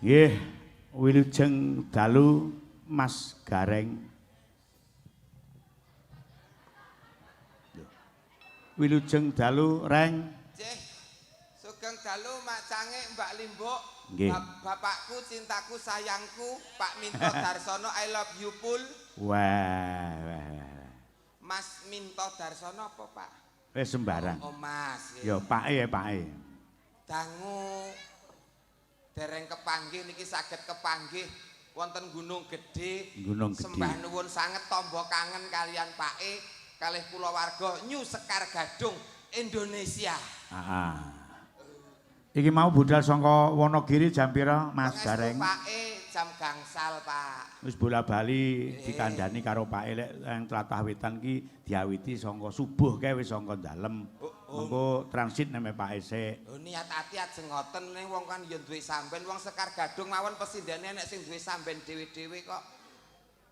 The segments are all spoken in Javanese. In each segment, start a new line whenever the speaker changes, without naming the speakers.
Nggih, wilujeng dalu Mas Gareng. Wilujeng dalu Reng.
Nggih. Sugeng dalu macange Mbak Limbuk.
Nggih.
Bapakku, cintaku, sayangku, Pak Minto Darsono, I love you full.
Wah.
Mas Minto Darsono apa, Pak?
Wis sembarang.
Oh, Mas.
Ya, Pake.
Dangu dereng kepanggih niki saged kepanggih wonten Gunung Gedhe. Sembah nuwun sanget tombo kangen kalian Pake kalih kulawarga New Sekar Gadung Indonesia.
Iki mau budal saka Wonogiri jam pira Mas Gareng?
Pake jam gangsal, Pak.
Wis bola-bali dikandani karo Pake lek yang tlatah wetan ki diawiti saka subuh kae wis saka dalem. Engko transit neme Pake sik.
Oh niat ati ajeng ngoten ning wong kan ya duwe samben wong Sekar Gadung mawon pesindene nek sing duwe samben dhewe-dhewe kok.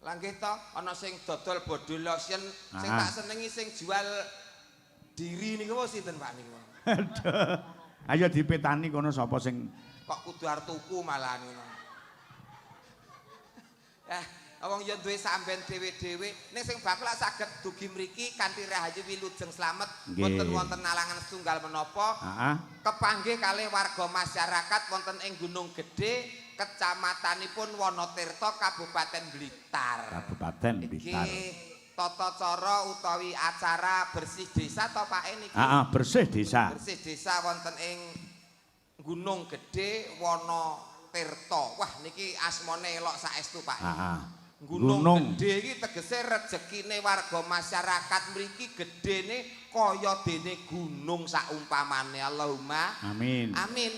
Lah nggih to ana sing dodol body lotion, sing tak senengi sing jual diri niku sinten Pak niku.
Aduh. Ayo dipetani kono sapa sing
kok kudu arep tuku malah ngono. Wong ya duwe samben dhewe-dhewe ning sing bakul saged dugi mriki kanthi rahayu wilujeng slamet wonten alangan setunggal menapa kepanggih kalih warga masyarakat wonten ing Gunung Gedhe kecamatanipun Wonotirta Kabupaten Blitar. Iki tata cara utawi acara bersih desa to Pak niki.
Bersih desa.
Bersih desa wonten ing Gunung Gedhe Wonotirta. Wah niki asmane elok saestu Pak. Gunung Gedhe iki tegese rejekine warga masyarakat mriki gedene kaya dene gunung saumpamane. Allahumma amin. Amin.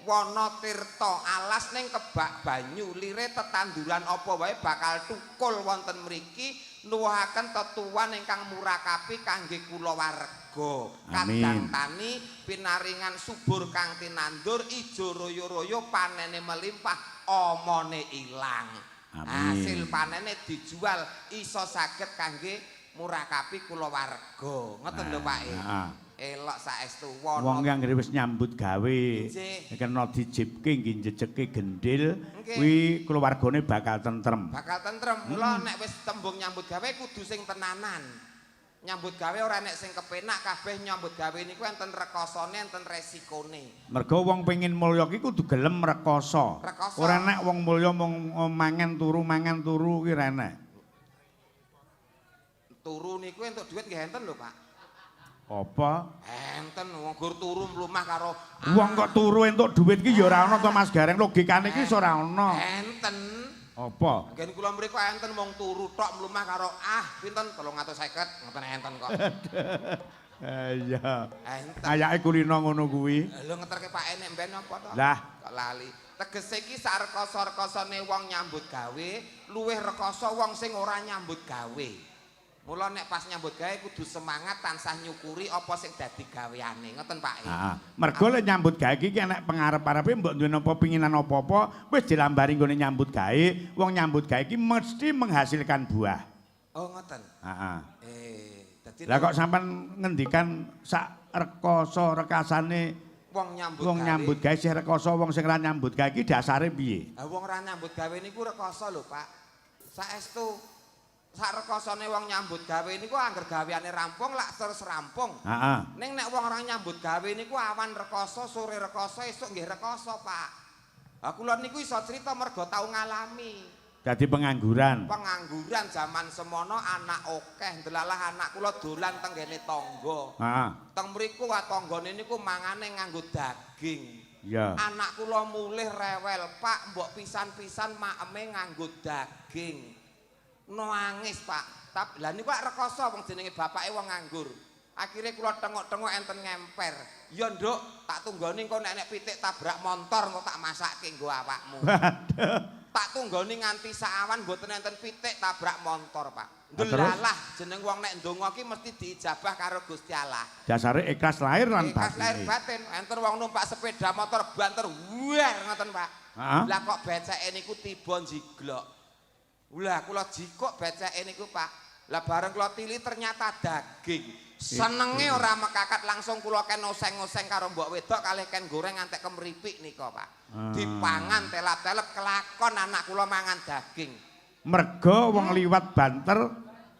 Wonotirta alas ning kebak banyu lire tetanduran apa wae bakal tukul wonten mriki nuwuhaken tetuan ingkang murakapi kangge kulawarga. Kadang tani pinaringan subur kang tinandur ijo royo-royo panene melimpah omone ilang. Hasil panene dijual iso saged kangge murakapi kulawarga. Ngoten lho Pak. Elok saestu
wong yang wis nyambut gawe kena dijipke nggih njejeke gendil kuwi keluargane bakal tentrem.
Bakal tentrem. Mula nek wis tembung nyambut gawe kudu sing tenanan. nyambut gawe ora nek sing kepenak kabeh nyambut gawe niku enten rekosane enten resikone.
Mergo wong pengin mulya ki kudu gelem rekoso. Ora nek wong mulya mung mangan turu ki ora enek.
Turu niku entuk dhuwit nggih enten lho, Pak.
Apa?
Enten wong gur turu mlumah karo
wong kok turu entuk dhuwit ki ya ora ana to Mas Gareng, logikane ki ora ana.
Enten.
Apa?
Ngen kula mriku enten wong turu tok mlumah karo pinten 350 ngoten enten kok.
Iya.
Enten.
Ayake kulino ngono kuwi.
Lho ngeterke Pak Enek mben apa to?
Lah,
kok lali. Tegese iki sak rekoso-rekosone wong nyambut gawe, luwih rekoso wong sing ora nyambut gawe. Mula nek pas nyambut gawe kudu semangat tansah nyukuri apa sing dadi gaweane. Ngoten Pak.
Heeh. Mergo lek nyambut gawe iki nek pengarep-arepe mbok duwe napa pinginan apa-apa, wis dilambari nggone nyambut gawe. Wong nyambut gawe iki mesti menghasilkan buah.
Oh, ngoten.
Heeh.
Dadi
Lah kok sampean ngendikan sak rekasane
wong nyambut
gawe sing rekoso wong sing ora nyambut gawe iki dasare piye?
Ha wong ora nyambut gawe niku rekoso lho, Pak. Saestu sak rekosane wong nyambut gawe niku angger gaweane rampung lak terus rampung.
Heeh.
Ning nek wong ora nyambut gawe niku awan rekoso, sore rekoso, esuk nggih rekoso, Pak. Ha kula niku iso crita mergo tau ngalami.
Dadi pengangguran.
Pengangguran zaman semono anak akeh, ndelalah anak kula dolan teng ngene tangga.
Heeh.
Teng mriku tanggane niku mangane nganggo daging.
Iya.
Anak kula mulih rewel, Pak, mbok pisan-pisan makeme nganggo daging. Nangis, Pak. Tapi lha niku rekoso wong jenenge bapake wong nganggur. Akhire kula tengok-tengok enten ngemper. Ya, Nduk, tak tunggoni engko nek pitik tabrak motor engko tak masakke nggo awakmu. Tak tunggoni nganti sawan mboten enten pitik tabrak motor, Pak. Ndelalah jeneng wong nek ndonga ki mesti diijabah karo Gusti Allah.
Dasare ikhlas lahir lan batin.
Ikhlas lahir batin. Enten wong numpak sepeda motor banter wuer ngoten, Pak. Lah kok beceke niku tiba jiglok. Lah kula jikok beceke niku, Pak. Lah bareng kula tili ternyata daging. Senenge ora mekakat langsung kula ken oseng-oseng karo mbok wedok kalih ken goreng ngantek kemripik nika, Pak. Dipangan telap-telep kelakon anak kula mangan daging.
Mergo wong liwat banter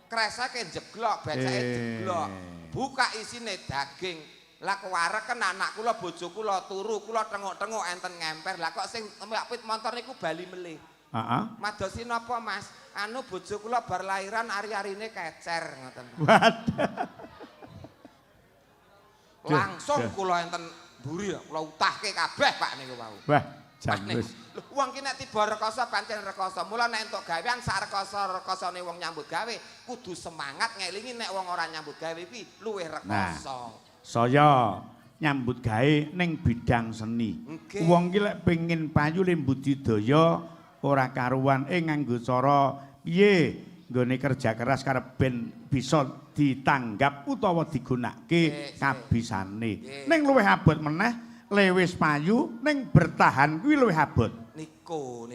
Kreseke jeglok, beceke jeglok. Buka isine daging. Lah kewareken anak kula bojo kula turu, kula tengok-tengok enten ngemper. Lah kok sing mbak motor niku bali melih.
Heeh.
Madosi napa, Mas? Anu bojo kula bar lahiran ari-arine kecer ngoten.
Waduh.
Langsung kula enten mburi kula utahke kabeh Pak niku wau.
Wah, jangus.
Wong ki nek tiba rekoso pancen rekoso. Mula nek entuk gawean sak rekoso-rekosone wong nyambut gawe kudu semangat ngelingi nek wong ora nyambut gawe kuwi luwih rekoso.
Saya nyambut gawe ning bidang seni. Wong ki lek pengin payu le budidaya ora karuan nganggo cara piye nggone kerja keras karep ben bisa ditanggap utawa digunakake kabisane. Ning luwih abot meneh lewis payu ning bertahan kuwi luwih abot.
Niku.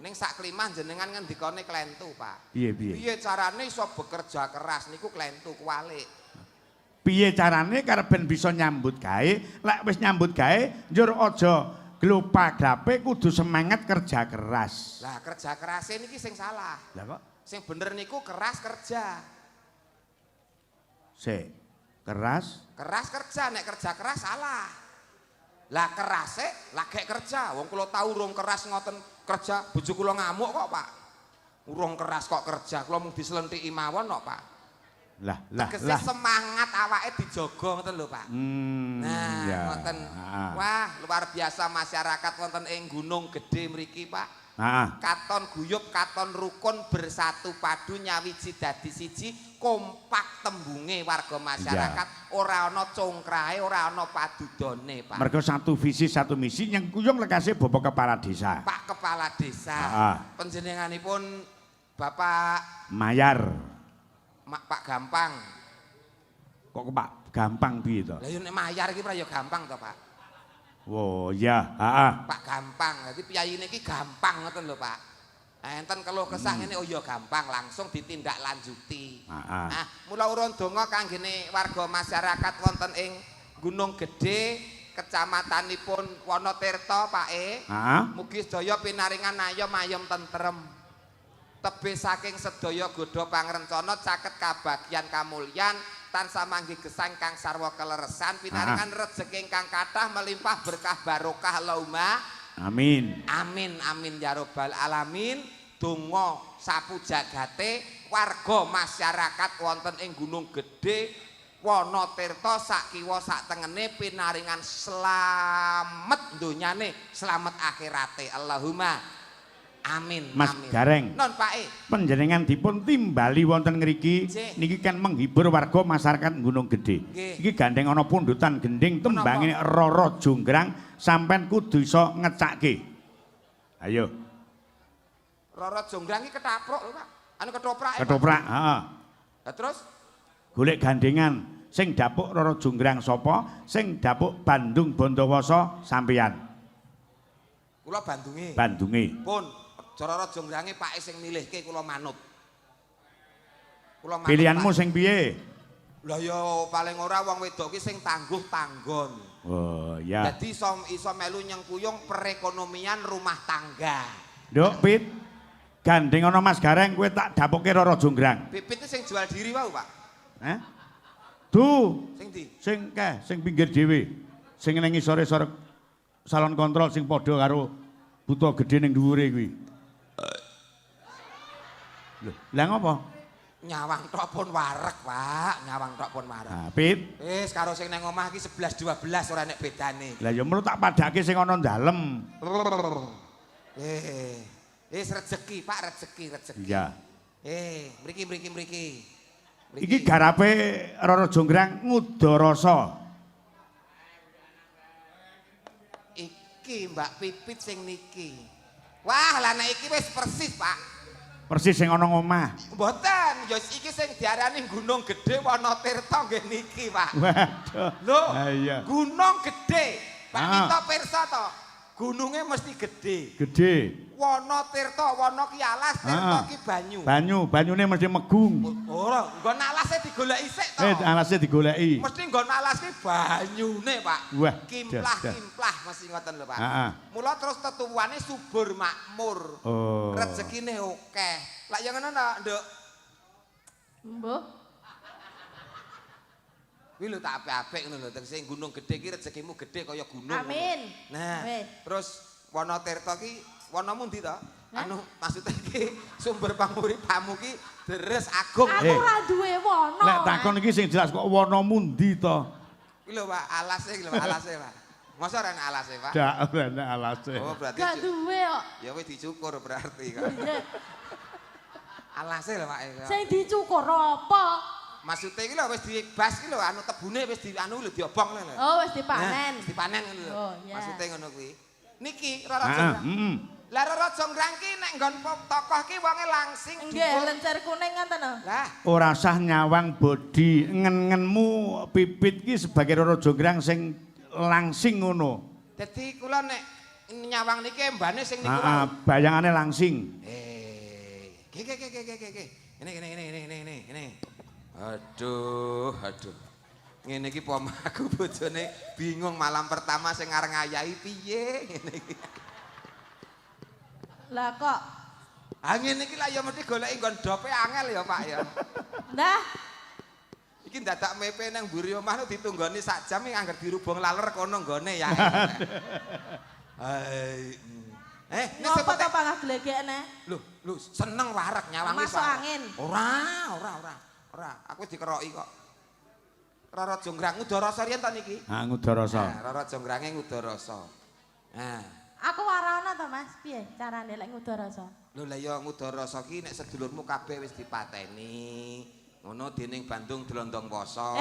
Ning sak klimah jenengan ngendikane klentu, Pak.
Piye?
Piye carane iso bekerja keras niku klentu kuwalik.
Piye carane karep ben bisa nyambut gawe, lek wis nyambut gawe njur aja glopak-glape kudu semangat kerja keras.
Lah kerja kerase niki sing salah.
Lah kok
sing bener niku keras kerja.
Keras
kerja, nek kerja keras salah. Lah kerase lagi kerja. Wong kula tau urung keras ngoten kerja, bojo kula ngamuk kok, Pak. Urung keras kok kerja, kula mung dislentiki mawon kok, Pak. Lah. Semangat awake dijaga ngoten lho, Pak. Nah, ngoten. Wah, luar biasa masyarakat wonten ing Gunung Gedhe mriki, Pak. Katon guyub, katon rukun, bersatu padu nyawiji dadi siji, kompak tembunge warga masyarakat, ora ana congkrahe, ora ana padudone, Pak.
Mergo satu visi satu misi yang kuyung lekase Bapak Kepala Desa.
Pak Kepala Desa. Panjenenganipun Bapak
Mayar.
Pak Gampang.
Kok Pak Gampang piye to?
Lah yo nek Mayar iki ya gampang to, Pak.
Oh ya,
Pak Gampang. Dadi piyayine iki gampang ngoten lho, Pak. Enten keluh kesah ngene oh ya gampang langsung ditindaklanjuti. Nah, mula urun donga kanggene warga masyarakat wonten ing Gunung Gedhe, kecamatanipun Wonotirta, Pak. Mugi sedaya pinaringan ayom tentrem. tebih saking sedaya godha pangrencana caket kabagyan kamulyan tansah manggih gesang kang sarwa keleresan pinaringan rejeki ingkang kathah melimpah berkah barokah Allahumma
amin
amin amin ya rabbal alamin. Donga sapu jagate warga masyarakat wonten ing Gunung Gedhe Wonotirta sak kiwa sak tengene pinaringan slamet donyane slamet akhirate Allahumma amin
Mas
amin.
Gareng
Non Pak
panjenengan dipun timbali wonten ngriki niki kan menghibur warga masyarakat Gunung Gedhe iki gandeng ana pundutan gending tembangane Rara Jonggrang sampean kudu iso ngecakke ayo
Rara Jonggrang iki ketapruk lho Pak anu ketoprak
ketoprak heeh
lah terus
golek gandengan sing dapuk Rara Jonggrang sapa sing dapuk Bandung Bandawasa sampeyan
kula bandunge pun Rara Jonggrangé Pak sing milihke kula manut
pilihanmu sing piye
lah ya paling ora wong wedok ki sing tangguh tanggon
oh ya
dadi iso melu nyengkuyung perekonomian rumah tangga
nduk Pit gandeng ana Mas Gareng kowe tak dapuke Rara Jonggrang
Pipit sing jual diri wau Pak sing ndi
sing pinggir dhewe sing ning isore-isore salon kontrol sing padha karo buta gedhe ning dhuwure kuwi lho lah ngopo
nyawang tok pun wareg Pak nyawang tok pun wareg
Pit
wis karo sing nang omah iki 11 12 ora nek bedane
lah ya melu tak padhake sing ana dalem
wis rezeki Pak rezeki
iya
mriki
iki garape Rara Jonggrang Ngudarasa iki
Mbak Pipit sing niki wah lah nek iki wis persis Pak
persis sing ana omah
mboten ya iki sing diarani Gunung Gedhe Wonotirta nggih niki Pak
waduh
lho
iya
Gunung Gedhe Pak kita pirsa to gununge mesti gedhe Wonotirta Wono ki alas Tirta ki
banyune mesti megung
ora nggon alase digoleki sik to
alase digoleki
mesti nggon alas ki banyune Pak
wah
kimplah mesti ngoten lho Pak mula terus tetuwane subur makmur rezekine akeh lak ya ngono to Nduk
Mbah
kuwi lho tak apik-apik ngono lho tegese Gunung Gedhe ki rezekimu gedhe kaya gunung
amin
nah terus Wonotirta ki wana mundi to? Anu maksudnya ki sumber panguripanmu ki deres agung.
Aku ora duwe wana.
Lek takon iki sing jelas kok wana mundi to?
Iki lho Pak, alase iki lho, alase Pak. Masa ora ana alase Pak?
Ndak ana alase.
Oh berarti
gak duwe kok.
Ya wis dicukur berarti kan. Alase lho Pak.
Sing dicukur apa?
Maksudnya iki lho wis dibas iki lho anu tebune wis di anu lho diobong lho.
Oh wis dipanen.
Wis dipanen ngono lho.
Oh iya.
Maksudnya ngono kuwi. Niki Rara Jonggrang. Lah Rara Jonggrang ki nek nggon tokoh ki wonge langsing
nggih lencer kuning ngoten lho.
Lah
ora usah nyawang bodi ngen-ngenmu Pipit ki sebagai Rara Jonggrang sing langsing ngono.
Dadi kula nek nyawang niki mbane sing niku.
Bayangane langsing.
Ini. Aduh. Ngene iki pomaku bojone bingung malam pertama sing areng ngayahi piye ngene iki.
Lah kok
Ngene iki lah ya mesti goleki nggon dope angel ya Pak ya.
Nah
Iki dadak mepe nang mburi omah ditunggoni sak jam angger dirubung laler kono nggone ya.
Ngopo to pangah glegekne?
Lho seneng wareg nyawangi
masuk angin.
Ora, aku dikeroki kok. Rara Jonggrang Ngudarasa riyen ta niki?
Ngudarasa.
Nah, Rara Jonggrangé Ngudarasa. Nah,
aku warana to Mas, piye carane lek Ngudarasa?
lho lah ya Ngudarasa ki nek sedulurmu kabeh wis dipateni. Ngono dening Bandung Dlondong Wasa.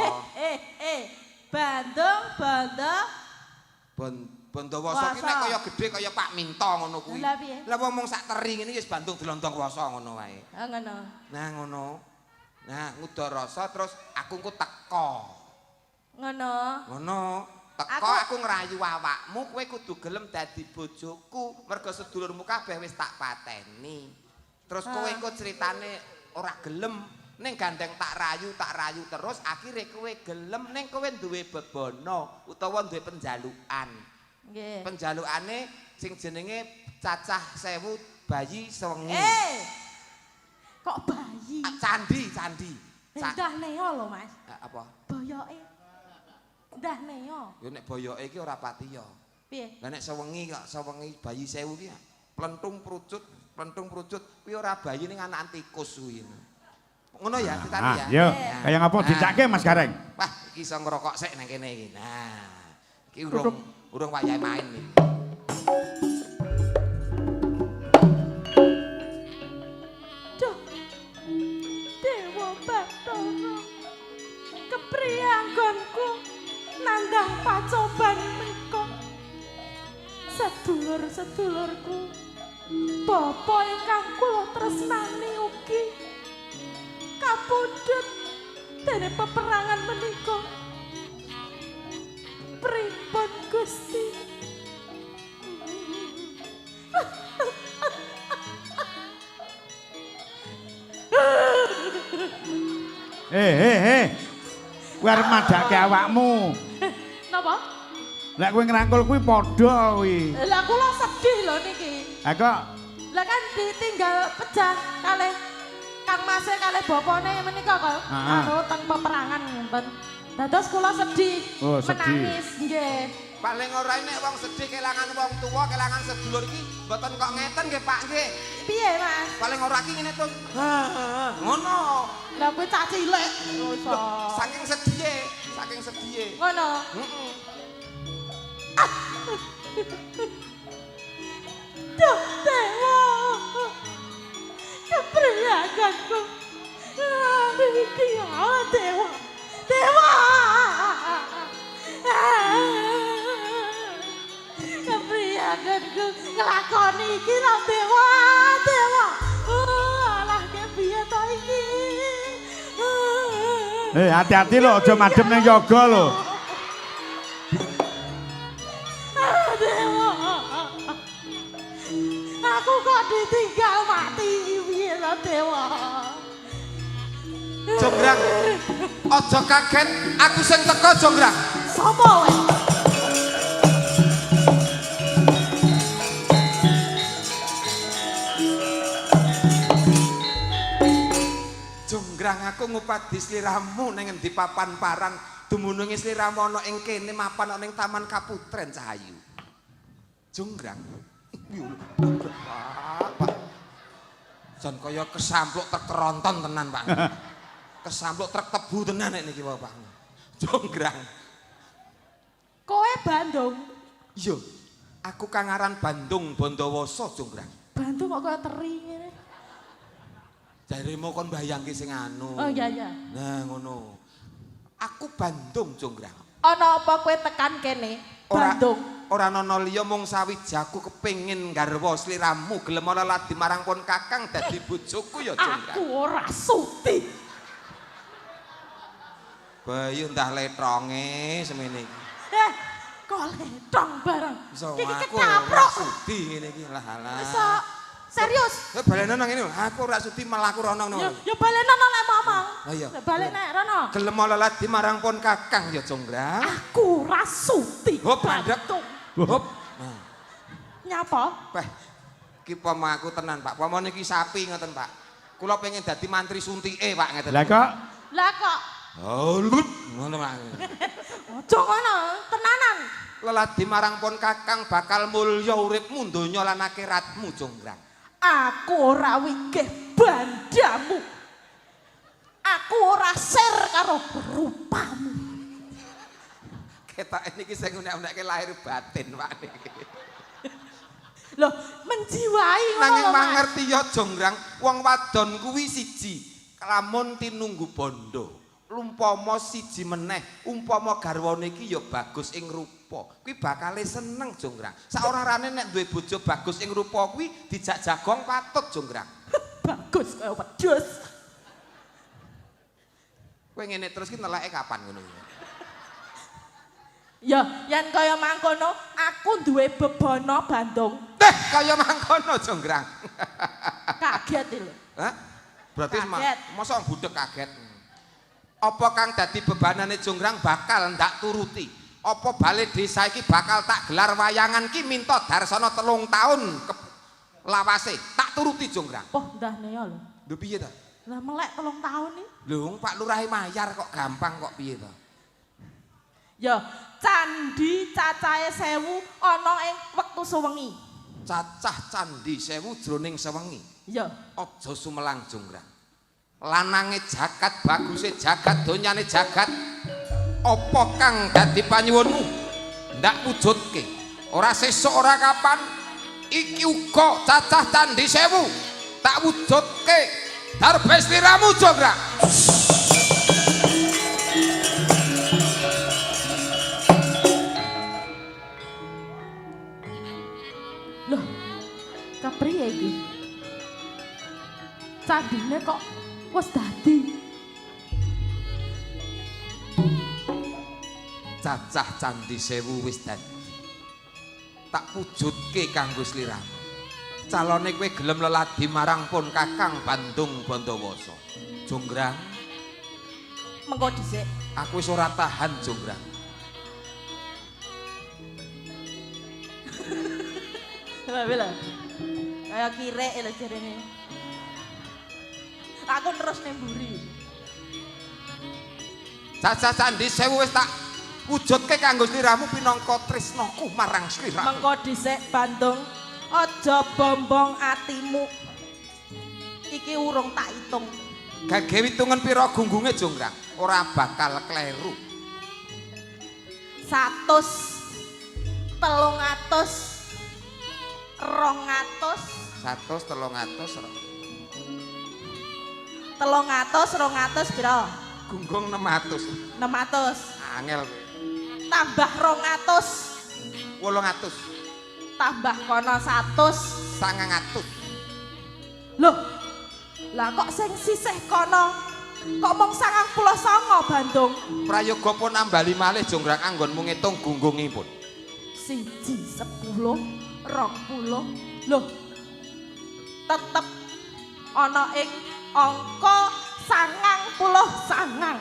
Bandawasa ki nek kaya gedhe kaya Pak Minto ngono kuwi.
Lah piye?
Lah wong sak teri ngene wis Bandung Dlondong Wasa ngono wae.
Ngono.
Nah ngono. Nah Ngudarasa terus aku engko teko. Ngono. Teko aku ngrayu awakmu kowe kudu gelem dadi bojoku mergo sedulurmu kabeh wis tak pateni. Terus kowe engko critane ora gelem ning gandeng tak rayu terus akhire kowe gelem ning kowe duwe bebono utawa duwe penjalukan.
Nggih.
Penjalukane sing jenenge cacah 1000 bayi sewengi.
Kok bayi?
Candi.
Ndah Neo lho, Mas.
Apa?
Boyoke. Ndah Neo.
Ya nek boyoke iki ora patiya.
Piye?
Lah nek sewengi bayi 1000 ki plentung prucut kuwi ora bayi ning anak tikus kuwi. Ngono ya ditani ya.
Yo, kaya ngapa dicake Mas Gareng?
Wah, iki iso ngerokok sik nang kene iki. Nah, iki urung wayahe main iki.
Duh. Dewa Bathara. Keprianggonku nandhang pacoban meka. Sedulur-sedulurku. Bapa ingkang kula tresnani ugi kapundhut dene peperangan menika. Pripun Gusti?
Kuwi arep madake awakmu.
Napa?
Lek kowe ngrangkul kuwi padha kuwi.
Lah kula sedih lho niki.
Ha kok
Lah kan ditinggal pejah kalih Kang Mase kalih bapane menika kok karo teng peperangan ngoten. Dados kula sedih,
Oh, sedih.
menangis nggih.
Paling ora nek wong sedih kelangan wong tuwa, kelangan sedulur iki mboten kok ngeten nggih Pak nggih.
Piye, Mas?
Paling ora ki ngene to. Ngono.
Lah kuwi cah cilik. Iso.
Saking sedhihe.
Ngono.
Heeh.
Duh, Dewa. Kepriyaganku. Iki ya Dewa. Dewa. Kepriyaganku nglakoni iki lho Dewa. Alah kepiye to iki?
hati-hati lho aja madhep ning yoga lho.
Dewa. Aku kok ditinggal mati piye lho Dewa.
Jonggrang. Aja kaget, aku sing teko Jonggrang.
Sopo wae?
Jonggrang aku ngupadi sliramu ning endi papan parang dumununge sliramu ana ing kene mapan ana ing Taman Kaputren Cahayu. Jonggrang. Pak. Jan kaya kesampluk truk keronton tenan, Pak. Kesampluk truk tebu tenan nek niki Pak. Jonggrang.
Kowe Bandung.
Iya. Aku Kangaran Bandung Bondowoso Jonggrang.
Bandung kok kaya teri ngene.
Jaremu kon bayangke sing anu.
Oh iya iya.
Nah ngono. Aku Bandung Jonggrang.
Ana apa kowe tekan kene? Bandung.
Ora ana liya mung sawijaku kepengin garwa sliramu gelem ora ladi marang pon Kakang dadi bojoku ya Jonggrang.
Aku ora sudi.
Bayu entah letronge semene iki.
Kok letong bareng.
Iso
Iki
aku
ketapruk.
ora sudi ngene iki lah alah.
Iso serius.
Balena nang ngene aku ora sudi malah aku rono ngono.
Ya balena nang lek momong.
Oh iya.
Balik nek rono.
Gelem ora ladi marang pon Kakang ya Jonggrang.
Aku ora sudi.
Hop mandek. Hop. Nah.
Nyapa?
Peh, iki pama aku tenan Pak. Pama niki sapi ngoten Pak. Kula pengen dadi mantri suntike Pak ngeten.
Lah kok
Lah kok
Oh, lut. Ngono Pak.
aja ngono, tenanan.
Leladi marang pon Kakang bakal mulya uripmu donya lan akhiratmu Jonggrang.
Aku ora wigeh bandamu. Aku ora ser karo rupamu.
Ketoke niki sing unek-unekke lahir batin Pak niki.
Loh, menjiwai ngono
Nanging
lho, Mas.
mangerti ya Jonggrang, wong wadon kuwi siji, lamun tinunggu bondo. Umpama siji meneh, umpama garwane iki ya bagus ing rupa. Kuwi bakale seneng Jonggrang. Saorane nek duwe bojo bagus ing rupa kuwi dijak jagong patut Jonggrang.
Bagus kaya wedhus.
Kowe ngene terus ki neleke kapan ngono ya?
Ya, yen kaya mangkono, aku duwe bebono Bandung.
Kaya mangkono Jonggrang.
Kaget lho.
Hah? Berarti
Kaget.
mosok budek kaget. Apa kang dadi bebanane Jonggrang bakal ndak turuti? Apa bale desa iki bakal tak gelar wayangan ki minta darsana 3 taun lawase. Tak turuti Jonggrang.
Oh, ndah neo lho.
Lho piye ta?
Lah melek 3 tahun nih.
Lho Pak Lurah mayar kok gampang kok piye ta?
Ya, candi cacahe 1000 ana ing wektu sewengi.
Cacah candi 1000 jroning sewengi.
Ya.
Aja sumelang jonggrang. Lanange jagat, baguse jagat, donyane jagat. Apa kang dadi panyuwunmu? Ndak wujudke. Ora sesuk ora kapan iki uga cacah candi 1000 tak wujudke darbes liramu jonggrang.
Loh, kepriye iki? Candine kok wis dadi?
Cacah candi 1000 wis dadi. Tak wujudke kanggo sliramu. Calone kowe gelem leladi marang pun Kakang Bandung Bandawasa. Jonggrang,
Mengko dhisik.
aku wis ora tahan jonggrang.
Lah. Kayak kirek lho jarene. Aku terus ning mburi.
Cacah candi 1000 wis tak wujudke kanggo sliramu pinangka tresnaku marang sliramu.
Mengko dhisik Bandung, aja bombong atimu. Iki urung tak hitung.
Gage witungan pira gunggunge jonggrang? Ora bakal kleru.
100 300 200
100 300
200 pira?
gunggung 600.
600
Angel
tambah 200
800
tambah kono 100.
900.
Loh, lah kok sing sisih kono kok mung 99 Bandung?
Prayoga pun nambali malih jonggrang anggonmu ngitung gunggungipun.
1 10 20. Loh, tetep ana ing angka 99.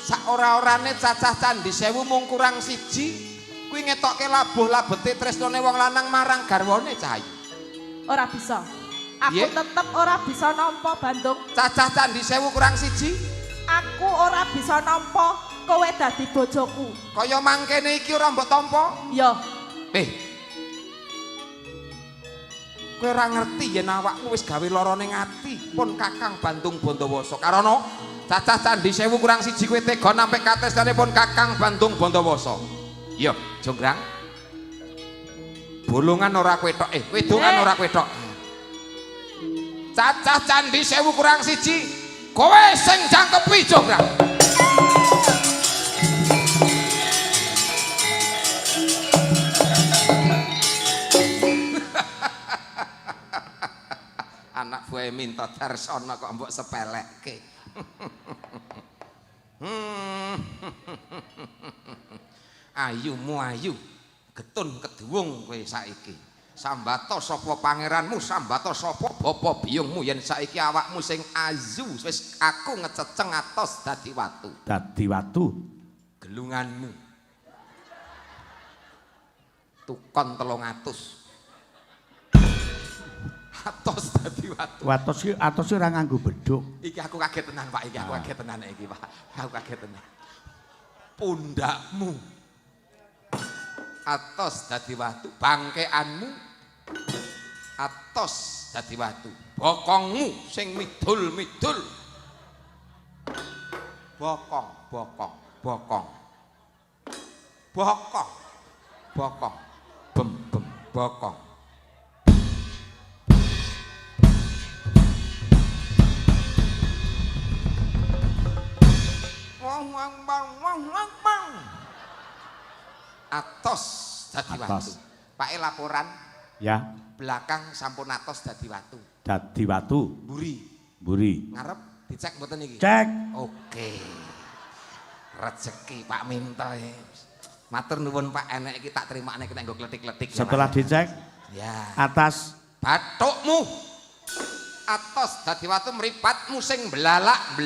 Sak ora-orane cacah candi 1000 mung kurang 1. Kuwi ngetokke labuh labete tresnane wong lanang marang garwane Cahayu.
Ora bisa. Aku
Piye?
tetep ora bisa nampa Bandung.
Cacah candi 1000 kurang 1.
Aku ora bisa nampa kowe dadi bojoku.
Kaya mangkene iki ora mbok tampa.
Ya,
Kowe ora ngerti yen awakmu wis gawe lara ning ati pun Kakang Bandung Bandawasa. Karana cacah candi 1000 kurang 1 kowe tega nampik katresnane pun Kakang Bandung Bandawasa. Iya, jonggrang. Bolongan ora kowe tok, wedongan ora kowe tok. Cacah candi 1000 kurang 1. Kowe sing jangkepi jonggrang. Anak buah minta Darsono kok mbok sepelekke. Ayumu ayu, getun keduwung kowe saiki. Sambata sapa pangeranmu, sambata sapa bapa biyungmu yen saiki awakmu sing ayu wis aku ngececeng atos dadi watu.
Dadi watu.
Gelunganmu. Tukon 300. Atos dadi watu.
Atos ora nganggo beduk.
Iki aku kaget tenan Pak, iki aku kaget tenan iki Pak. Aku kaget tenan. Pundakmu atos dadi watu, bangkeanmu atos dadi watu, bokongmu sing midul-midul. Bokong. Bem bokong. Wang. Atos dadi watu. Pak laporan.
Ya.
Belakang sampun atos dadi watu.
Dadi watu. Mburi.
Ngarep dicek mboten iki?
Cek.
Oke. Rezeki Pak Minto. Matur nuwun Pak, enek iki tak trimane nek nggo kletik-kletik.
Setelah dicek.
Ya.
Atas
Bathukmu. Atos dadi watu, mripatmu sing belalak.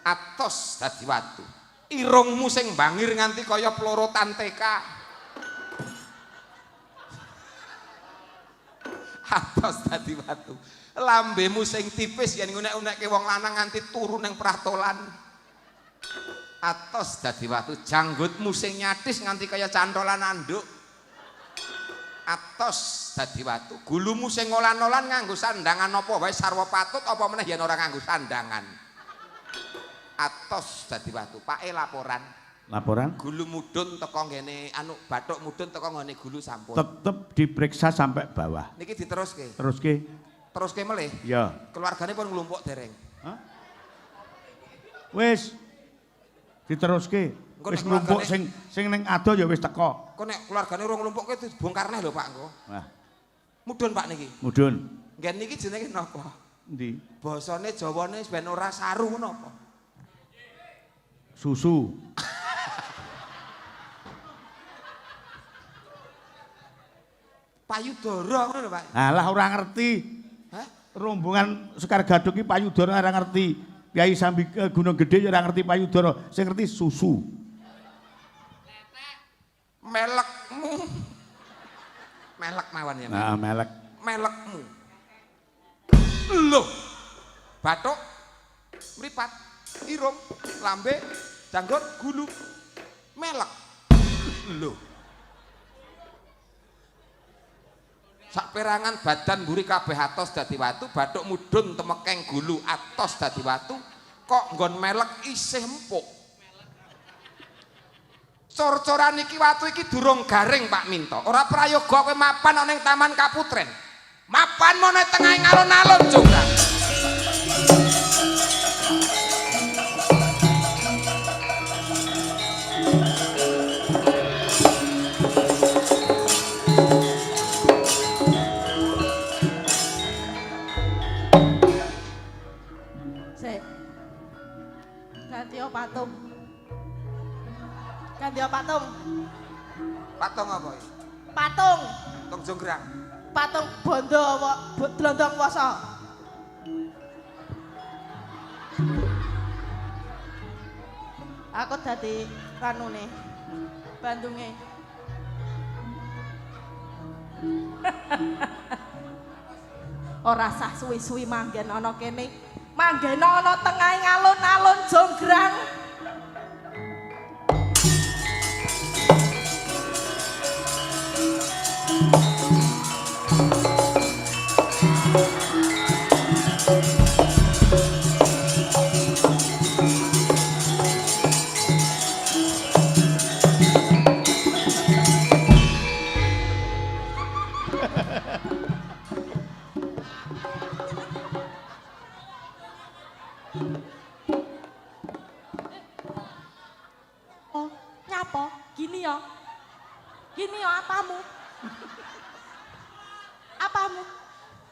Atos dadi watu. Irungmu sing bangir nganti kaya plorotan TK. atos dadi watu. Lambemu sing tipis yen ngunek-unekke wong lanang nganti turu ning pratolan. Atos dadi watu, janggutmu sing nyatis nganti kaya cantolan anduk. Atos dadi watu, gulumu sing olan-olan nganggo sandangan apa wae sarwa patut apa meneh yen ora nganggo sandangan. Atos dadi watu, pake laporan.
Laporan?
Gulu mudhun teko ngene anu bathuk mudhun teko ngene gulu sampun.
Tetep diperiksa sampai bawah.
Niki diteruske.
Teruske?
Teruske melih?
Ya.
Keluargane pun nglumpuk dereng.
Hah? Wis diteruske. Wis nglumpuk sing ning ado ya wis teko.
Kok nek keluargane urung nglumpuk kuwi dibongkar neh lho Pak engko.
Wah.
Mudhun Pak niki.
Mudhun.
Ngen niki jenenge napa?
Endi?
Basane Jawane ben ora saru ngono apa?
Susu.
Payudara ngono lho Pak.
Alah ora ngerti.
Hah?
Rombongan Sekar Gaduk iki payudara ora ngerti. Kyai Sambi Gunung Gedhe ya ora ngerti payudara, sing ngerti susu.
Melekmu. Melek mawon ya.
Nah, melek.
Melekmu. Loh. Bathuk, mripat, irung, lambe, janggut, gulu. Melek. Loh. Saperangan badan mburi kabeh atos dadi watu, bathuk mudhun temekeng gulu atos dadi watu, kok nggon melek isih empuk. Cor-coran iki watu iki durung garing Pak Minto. Ora prayoga kowe mapan ana ning Taman Kaputren. Mapan mene tengahing alun-alun Jonggrang.
Patung. Ganti patung.
Patung apa iki?
Patung.
Patung Jonggrang.
Patung bondo dlondong wasa. Aku dadi kanune. Bandunge. Ora sah suwi-suwi manggen ana kene. Manggen ana tengahing alun-alun Jonggrang. Oh, nyapa? Gini ya. Gini ya apamu? Apamu?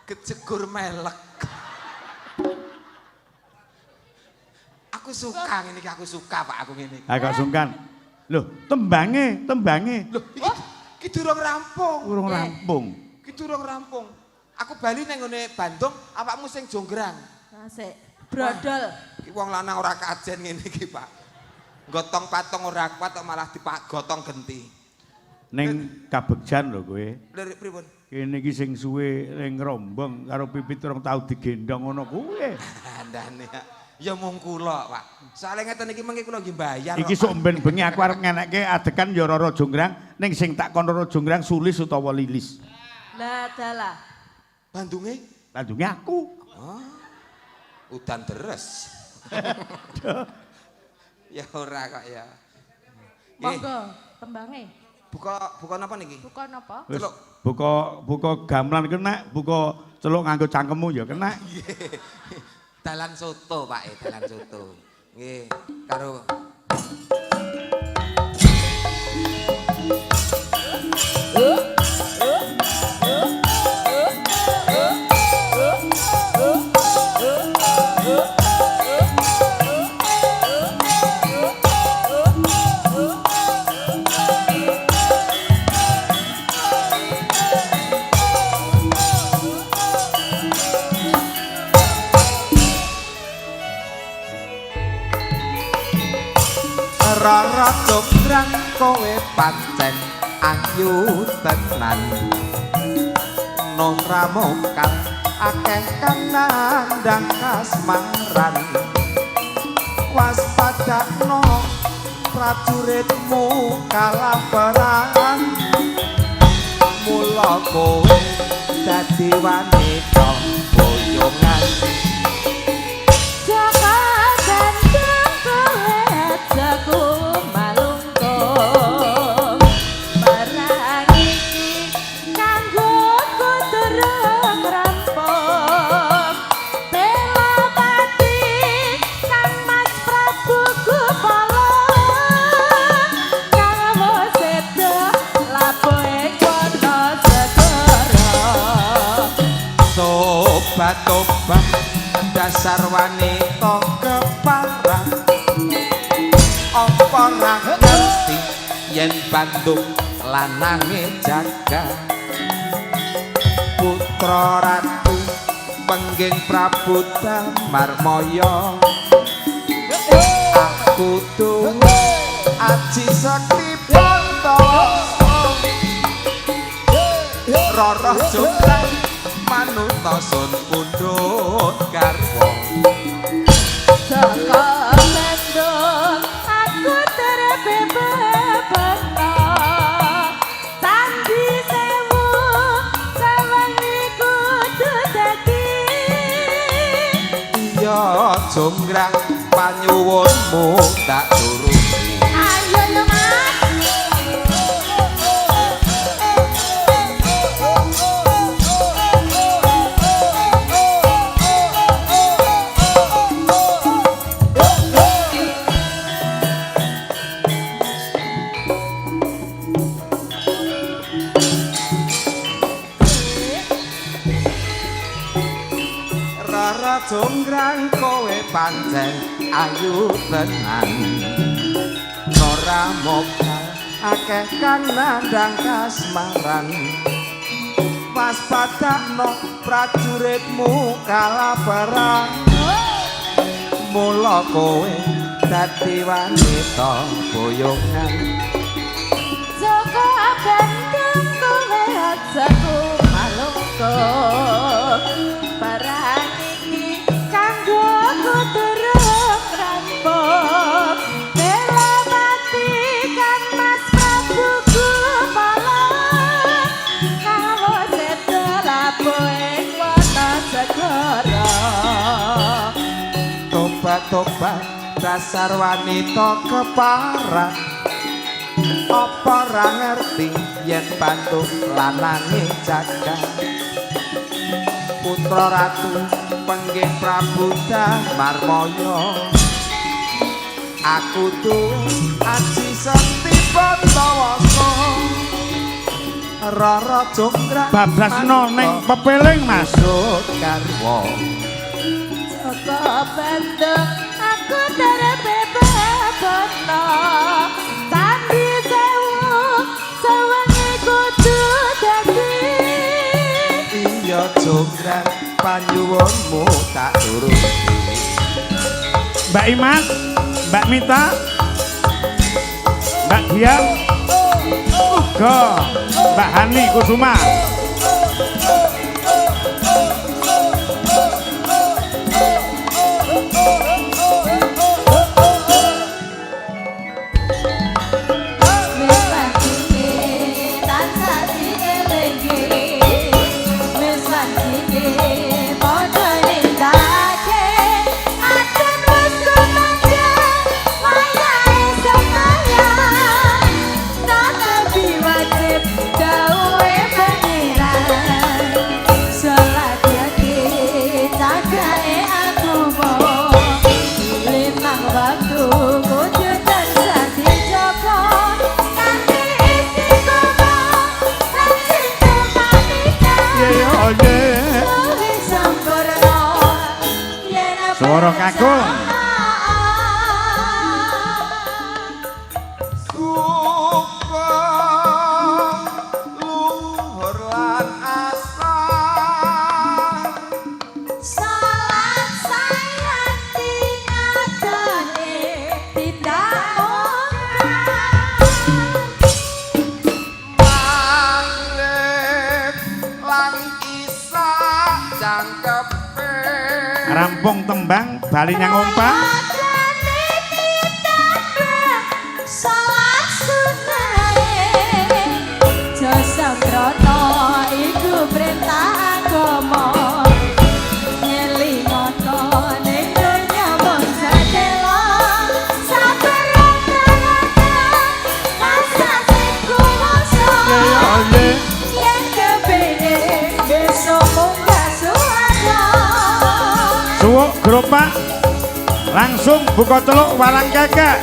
Kejegur melek. Aku suka ngene iki, aku suka Pak aku ngene.
Ah kok sungkan. Loh, tembange.
Loh, iki durung rampung.
Urung rampung.
Iki durung rampung. Aku bali nang ngene Bandung, awakmu sing Jonggrang.
Asik, brodol.
Iki wong lanang ora kajen ngene iki, Pak. Gotong patung ora kuat kok malah gotong genti.
Ning Kabegjan lho kowe.
Lha pripun?
Kene iki sing suwe ning Rombong karo Pipit urung tau digendong ngono kuwe.
Andane ya mung kula, Pak. Soale ngeten iki mengki kula nggih bayar.
Iki sok ben bengi aku arep ngenekke adegan ya Roro Jonggrang ning sing tak kon Roro Jonggrang Sulis utawa Lilis.
Lah dalah.
Bandunge?
Bandunge aku.
Oh. Udan deres. Ya ora kok ya.
Monggo tembange.
Buka napa niki?
Buka napa?
Wis buka gamelan kena, buka celuk nganggo cangkemmu ya kena.
Dalan soto, Pak, dalan soto. Nggih, karo Roro Jonggrang kowe pancen ayu tenan ana pramuka akeh kang nandhang kasmaran waspadakno prajuritmu kalaparan mula kowe dadi wanita boyongan
Jaka gandeng kowe jago malungkung barang iki kanggo kuturung rampung bela pati kang Mas Prabu Gupala kang sedo lapoe kono segara
tobat-tobat dasar wanita keparang apa ra ngerti yen Bandung lanange jaga putra ratu pengging Prabu Damarmaya aku duwe aji sekti Pantawa Rara Jonggrang manuta sun pundhut garwa
Jaka mendung aku terebe bebana Sandi sewu sewengi kudu dadi
iya Jonggrang panyuwunmu tak turuti
Ayo yo Mas
Rara Jonggrang kowe pancen ayu tenan ora mokal akeh kang nandhang kasmaran waspadakno prajuritmu kalaparan mula kowe dadi wanita boyongan
Jaka gandeng kowe jago malungkung barang iki kanggo kuturung rampung bela pati kang Mas Prabu Gupala kawo sedo lapoe kono segara
tobat-tobat dasar wanita keparang apa ra ngerti yen Bandung lanange jaga putra ratu pengging Prabu Damarmaya aku duwe aji sekti Pantawa Rara Jonggrang
bablasno ning pepeling Mas
garwa
Jaka bandeng aku terebe bebana Sandi sewu sewengi kudu dadi
iya Jonggrang panyuwunmu tak turuti
Mbak Imas Mbak Mita Mbak Dian uga Mbak Hani Kusuma Suara kakung
cangkepe
rampung tembang bali nyang ompa
salah sunae jasa broto iku perintah agama ngelingono ning donya mung sadelo sabar asase kuwasa yen kepengin besok munggah suara
suwuk geropak langsung buka teluk warang kakak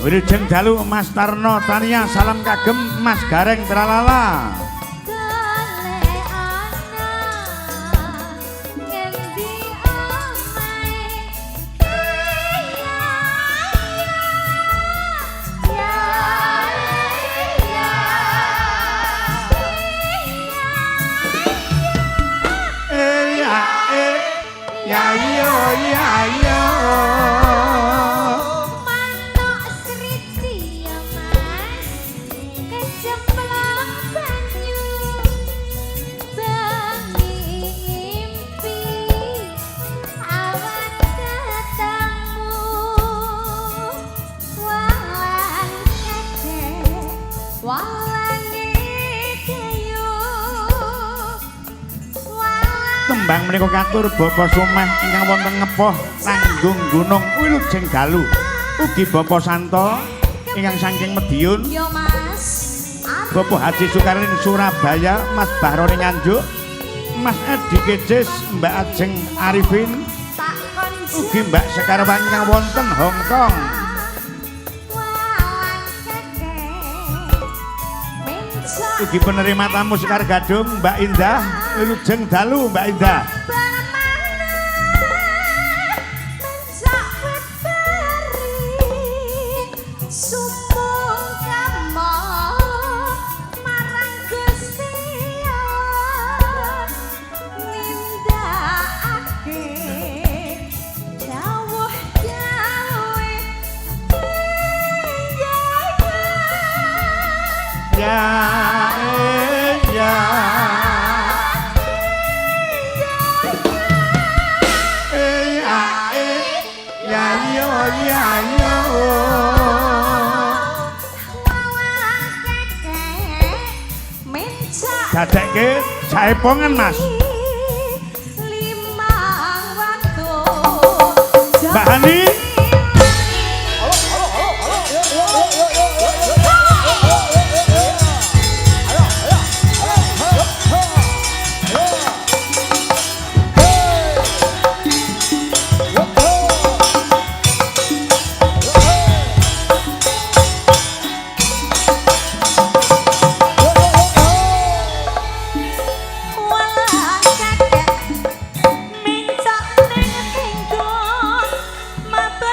Wilujeng dalu Mas Tarno Tania salam kagem Mas Gareng Tralala tembang menika katur Bapak Sumeh ingkang wonten ngepoh Tanggung Gunung Wilujeng Dalu ugi Bapak Santo ingkang saking Mediun Bapak Haji Sukarin Surabaya Mas Bahroni Nganjuk Mas Edi Kecis Mbak Ajeng Arifin ugi Mbak Sekarwan ingkang wonten Hong Kong ugi penerima tamu Sekar Gadung Mbak Indah Wilujeng Dalu Mbak Indah dadekke jaepongan Mas Mbak Hani
Mabah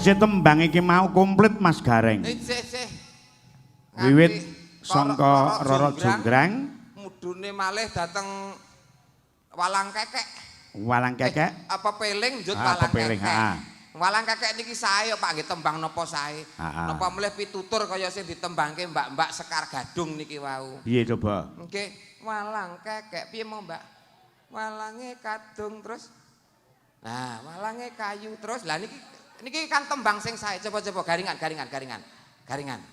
tegese tembang iki mau komplit Mas Gareng.
Sih.
Wiwit sangka Roro Jonggrang
mudune malih dateng Walang Kekek.
Walang Kekek.
Apa peling njut Walang
peling,
Kekek. Walang Kekek niki sae Pak nggih tembang napa sae. Napa mulih pitutur kaya sing ditembangke Mbak-mbak Sekar Gadung niki wau.
Piye coba?
Nggih, Walang Kekek piye mau Mbak? Walange kadung terus. Nah, walange kayu terus. Lah niki kan tembang sing sae. Coba garingan.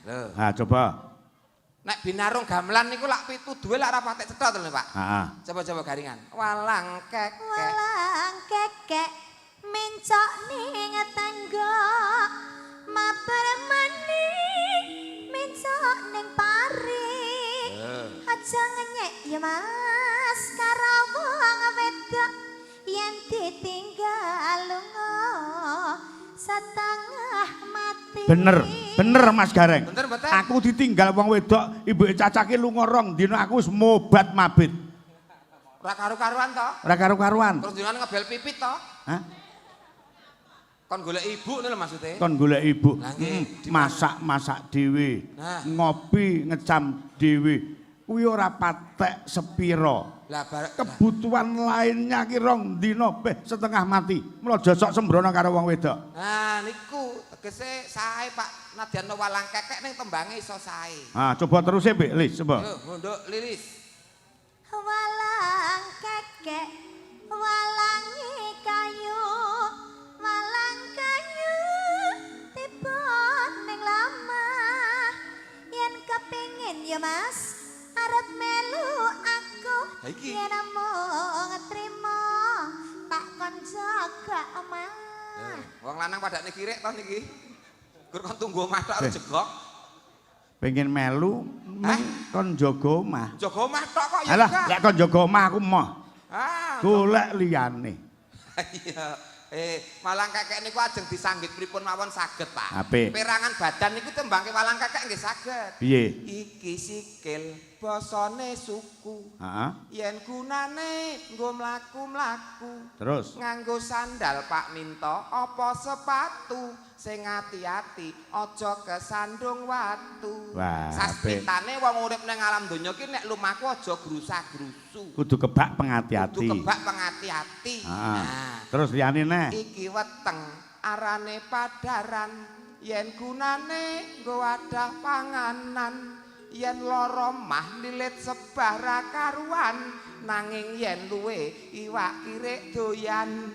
Lho.
Ha coba.
Nek binarung gamelan niku lak pitu duwe lak ora patek cetha to lho Pak.
Heeh.
Coba garingan. Walang
kekek mencok ning tangga mabar maning mencok ning pari. Aja ngenyek ya Mas karo wong wedok yen ditinggal lunga setengah mati. Bener Mas Gareng.
Bener mboten?
Aku ditinggal wong wedok, ibuke cacake lunga rong dina aku wis mobat mabit.
Ora karu-karuan to?
Ora karu-karuan.
Terus jenengan ngebel pipit to?
Hah?
Kon golek ibu lho maksudnya.
Kon golek ibu.
Lah nggih,
Masak dhewe.
Nah.
Ngopi ngecam dhewe. Kuwi ora patek sepira.
Lah
Kebutuhan lainnya ki rong dina setengah mati. Mula josok sembrono karo wong wedok.
Nah niku tegese sae Pak nadyan Walang Kekek ning tembange iso sae.
Ah, coba terus e, Mbak Lis, coba.
Yo, nduk liris.
Walang kekek walangi kayu walang kayu tiba ning lamah yen kepengin ya Mas arep melu aku yen mung trimo tak kon jaga omah.
Wong lanang padane kirek to niki. Gur kon tunggu omah tok arep jegok.
Pengen melu kon jaga omah.
Jaga omah tok kok ya.
Alah, lek kon jaga omah aku moh. Golek liyane.
Iya. Walang Kekek niku ajeng disanggit pripun mawon saged, Pak.
Apik.
Perangan badan niku tembangke Walang Kekek nggih saged.
Piye?
Iki sikil basane suku.
Heeh.
Yen gunane nggo mlaku-mlaku.
Terus
Nganggo sandal Pak Minto apa sepatu sing ati-ati aja kesandung watu.
Wah,
Saspitane wong urip ning alam donya ki nek lumaku aja grusa-grusu.
kudu kebak
Kudu
pengati-ati.
kebak pengati-ati. Nah,
Terus liyane nek
iki weteng arane padaran yen gunane nggo wadah panganan yen lara mah lilit sebara karuan nanging yen luwe iwak kirik doyan.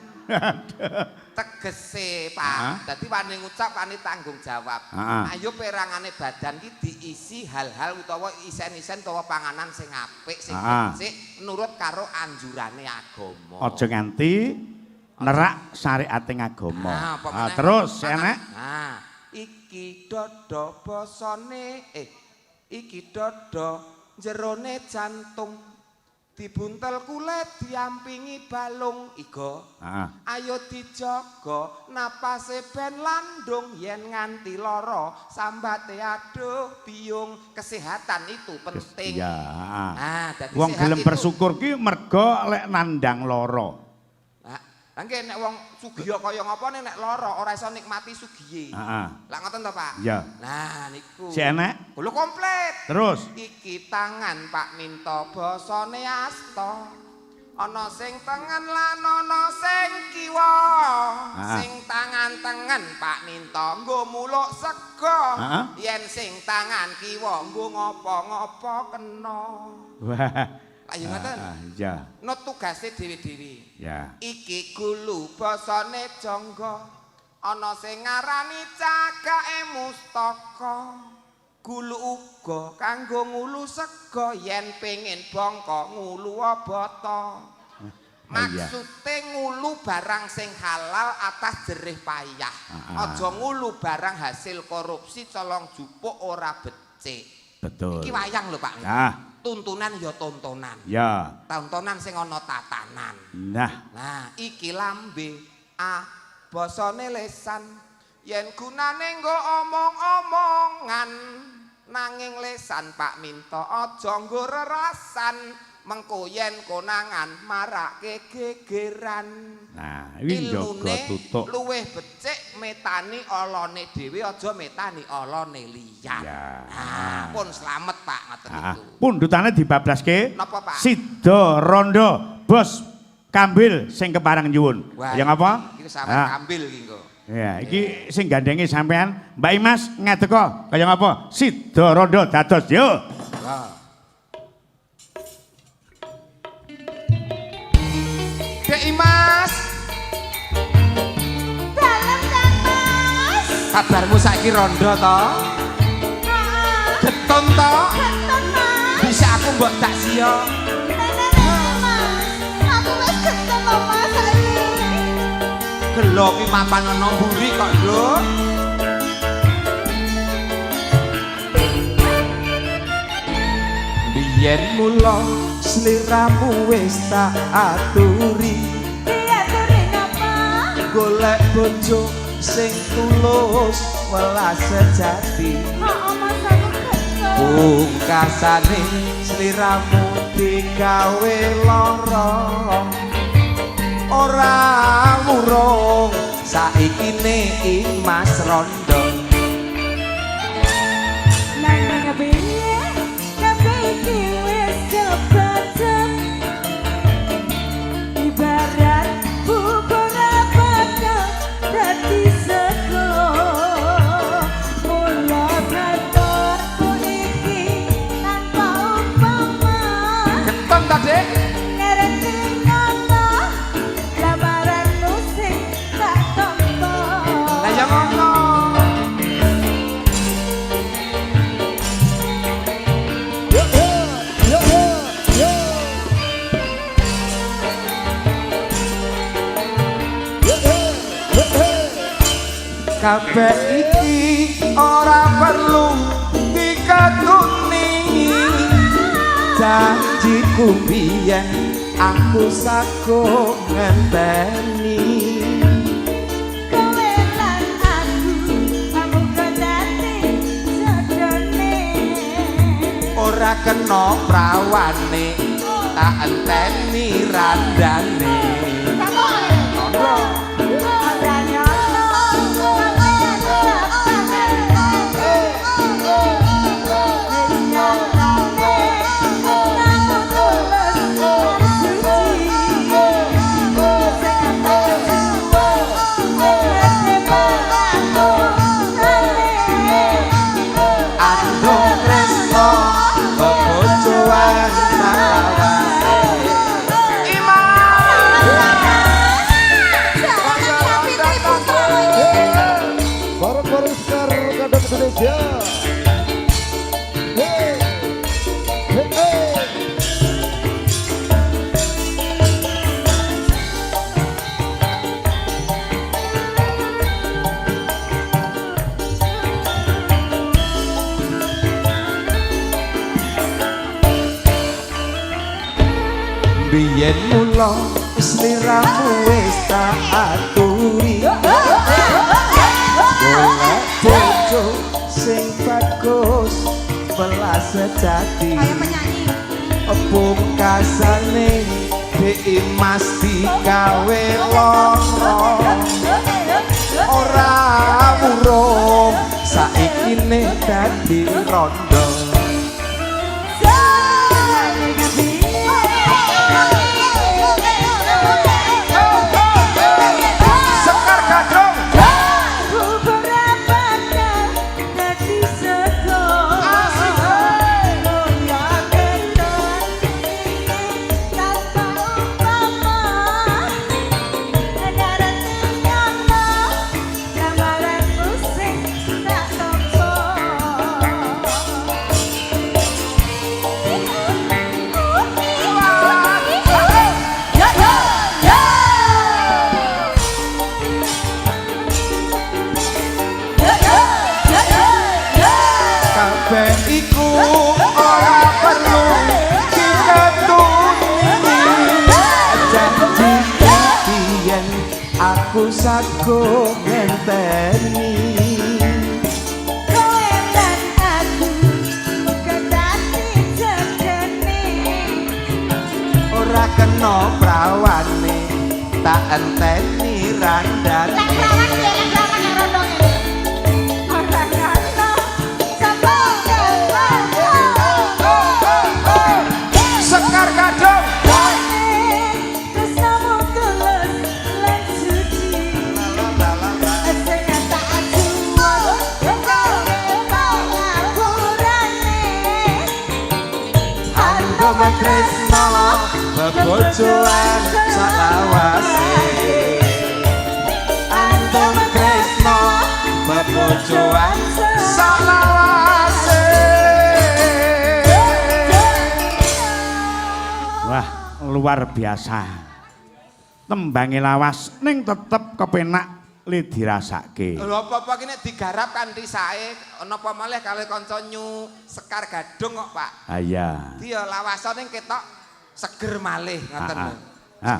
Tegese Pak, dadi wani ngucap wani tanggung jawab. Ayo perangane badan ki diisi hal-hal utawa isen-isen utawa panganan sing apik sing becik nurut karo anjurane agama.
aja nganti nerak syariate agama.
Nah,
terus enek.
Nah, iki dodo basane iki dodo jerone jantung dibuntel kulit diampingi balung iga. Ayo dijaga napase ben landung yen nganti lara sambate aduh biung kesehatan itu penting.
Iya,
Nah, dadi
wong
sehat
gelem
itu.
bersyukur ki merga lek nandang lara.
Lah nggih nek wong sugih kaya ngapane nek lara ora iso nikmati sugihe. Lah ngoten to, Pak?
Iya.
Nah, niku.
Si enek.
Lho komplit.
Terus
Iki tangan Pak Minto basane asta. Ana sing tengen lan ana sing kiwa. Sing tangan tengen Pak Minto nggo muluk sego. Yen sing tangan kiwa nggo ngopo-ngopo kena.
wah.
Ayo ngoten.
Iya.
No tugase dhewe-dhewe.
Ya.
Iki gulu basane jangga. Ana sing ngarani cagake mustaka. Gulu uga kanggo ngulu sega yen pengin bangka ngulu abata. Maksude ngulu barang sing halal atas jerih payah. Aja ngulu barang hasil korupsi colong jupuk ora becik.
Betul.
Iki wayang lho Pak.
Nah,
Tuntunan ya tontonan.
ya.
Tontonan sing ana tatanan. Nah, iki lambe basane lesan yen gunane nggo omong-omongan nanging lesan Pak Minto aja nggo rerasan mengko yen konangan marake gegeran.
Nah, iki njaga tutuk.
Luwih becik metani olone dhewe aja metani olone liyan. Nah, pun slamet Pak ngoten niku.
Pundutane dibablaske.
Napa Pak?
Sida Rondo, Bos Kambil sing kepareng nyuwun. Ya ngapa?
Iki sampeyan Kambil iki engko.
Ya, iki sing gandenge sampean Mbak Imas ngateko. Kaya ngapa? Sida Rondo dados yo.
Dek Imas.
Dalem Kang Mas.
Kabarmu saiki rondo to? Getun to?
Getun Mas.
Bisa aku mbok tak sia.
Mas. Aku wis getun lho Mas saiki.
Gelo ki mapan ana mburi kok, Nduk. Biyen mula sliramu wis tak aturi.
Diaturi ngapa?
Golek bojo sing tulus welas sejati.
Mas aku getun.
Pungkasane sliramu digawe lara. Ora murung saikine Imas Rondo.
Nang piye? Kabeh iki wis kebajem. Ibarat bubur bakal dadi sego. Mula batorku iki tanpa upama.
Keton ta, Dik?
Ngerti ngono, lamaranmu sing tak tampa.
Lah ya ngono. Kabeh iki ora perlu dikatuni. Janjiku biyen aku sago ngenteni.
Kowe lan aku amuga dadi jodone.
Ora kena prawane tak enteni randane. Rondo.
Ora nyono
Andung tresno bebojoan salawase.
Bareng-bareng Sekar Kadang Indonesia. Hey, hey, hey.
Biyen mula sliramu wis tak aturi. Golek bojo sing bagus welas sejati.
Kayak penyanyi.
Pungkasane Dek Imas digawe lara. Ora murung saikine dadi rondo. Sekar Gadung. Kabeh iku ora perlu dikatuni. Janji biyen aku sago ngenteni.
Kowe lan aku muga dadi jodone.
tak enteni randane Sekar Gadung Tresno bebojoan salawase Antum Tresno bebojoan salawase
Wah, luar biasa. Tembange lawas ning tetep kepenak li dirasake.
Lho apa-apa ki nek digarap kanthi sae napa malih kalih kanca Nyu Sekar Gadung kok, Pak.
Ah iya.
Dia lawasane ketok seger malih ngoten.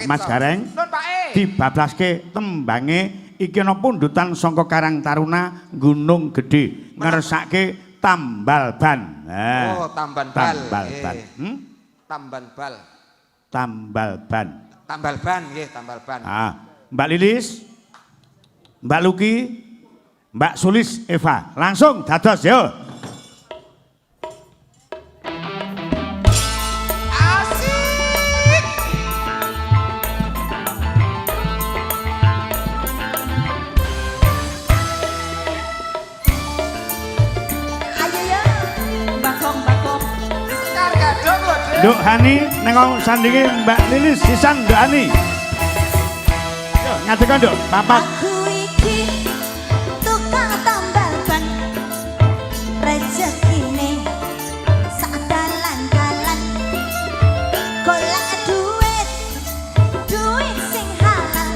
Mas Gareng.
Nun, Pak.
Dibablaske tembange iki ana pundutan saka Karang Taruna Gunung Gedhe ngersake tambal ban.
Oh, tamban bal.
Tambal ban.
Tamban bal.
Tambal ban.
Tambal ban nggih, tambal ban.
Mbak Lilis, Mbak Luki, Mbak Sulis, Eva, langsung dados yo.
Asik.
Ayo ya, bakong.
Sekar Gadung lho, Dik.
Nduk Hani nengok sandinge Mbak Lilis sisan Nduk Hani. Yo ngadeg Nduk, papat.
Aku iki tukang tambal ban rezekine sak dalan-dalan golek duit sing halal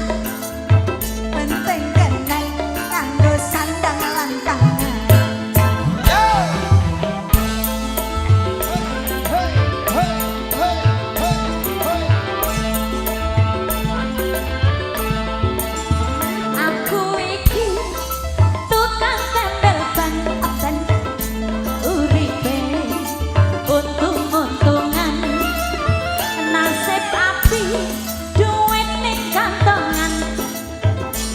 penting keneng kanggo sandang lan tangan aku iki tukang tambal ban ban uripe untung-untungan nasib api duit ning kantongan